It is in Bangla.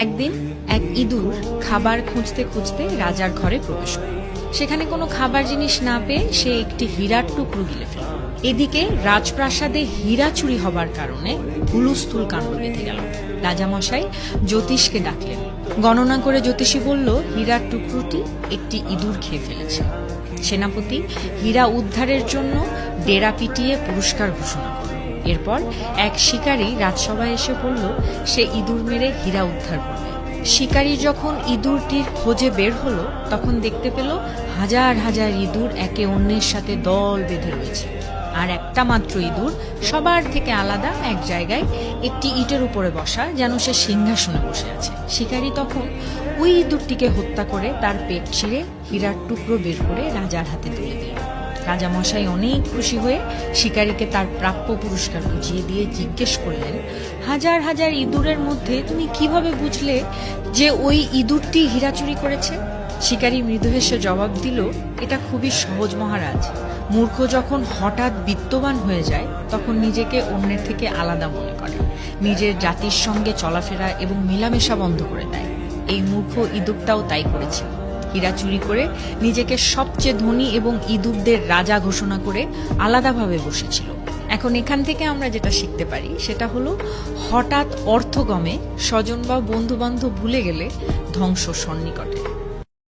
একদিন এক ইঁদুর খাবার খুঁজতে খুঁজতে রাজার ঘরে প্রবেশ করে। সেখানে কোনো খাবার জিনিস না পেয়ে সে একটি হীরার টুকরো গিলে ফেলে। এদিকে রাজপ্রাসাদে হীরা চুরি হবার কারণে হুলস্থুল কাণ্ড বেঁধে গেল। রাজামশাই জ্যোতিষকে ডাকলেন। গণনা করে জ্যোতিষী বলল হীরার টুকরোটি একটি ইঁদুর খেয়ে ফেলেছে। সেনাপতি হীরা উদ্ধারের জন্য ডেরা পিটিয়ে পুরস্কার ঘোষণা করল। এরপর এক শিকারী রাজসভায় এসে বলল সে ইঁদুর মেরে হীরা উদ্ধার করবে। শিকারী যখন ইঁদুরটির খোঁজে বের হলো তখন দেখতে পেল হাজার হাজার ইঁদুর একে অন্যের সাথে দল বেঁধে রয়েছে, আর একটা মাত্র ইঁদুর সবার থেকে আলাদা এক জায়গায় একটি ইটের উপরে বসা, যেন সে সিংহাসনে বসে আছে। শিকারী তখন ওই ইঁদুরটিকে হত্যা করে তার পেট ছিঁড়ে হীরার টুকরো বের করে রাজার হাতে তুলে দিল। রাজামশাই অনেক খুশি হয়ে শিকারীকে তার প্রাপ্য পুরস্কার বুঝিয়ে দিয়ে জিজ্ঞেস করলেন, হাজার হাজার ইঁদুরের মধ্যে তুমি কিভাবে বুঝলে যে ওই ইঁদুরটি হীরা চুরি করেছে? শিকারী মৃদু হেসে জবাব দিল, এটা খুবই সহজ মহারাজ। মূর্খ যখন হঠাৎ বিত্তবান হয়ে যায় তখন নিজেকে অন্যের থেকে আলাদা মনে করে, নিজের জাতির সঙ্গে চলাফেরা এবং মেলামেশা বন্ধ করে দেয়। এই মূর্খ ইঁদুরটাও তাই করেছিল। হীরা চুরি করে নিজেকে সবচেয়ে ধনী এবং ইঁদুরদের রাজা ঘোষণা করে আলাদাভাবে বসেছিল। এখন এখান থেকে আমরা যেটা শিখতে পারি সেটা হলো, হঠাৎ অর্থগমে স্বজন বা বন্ধু বান্ধব ভুলে গেলে ধ্বংস সন্নিকটে।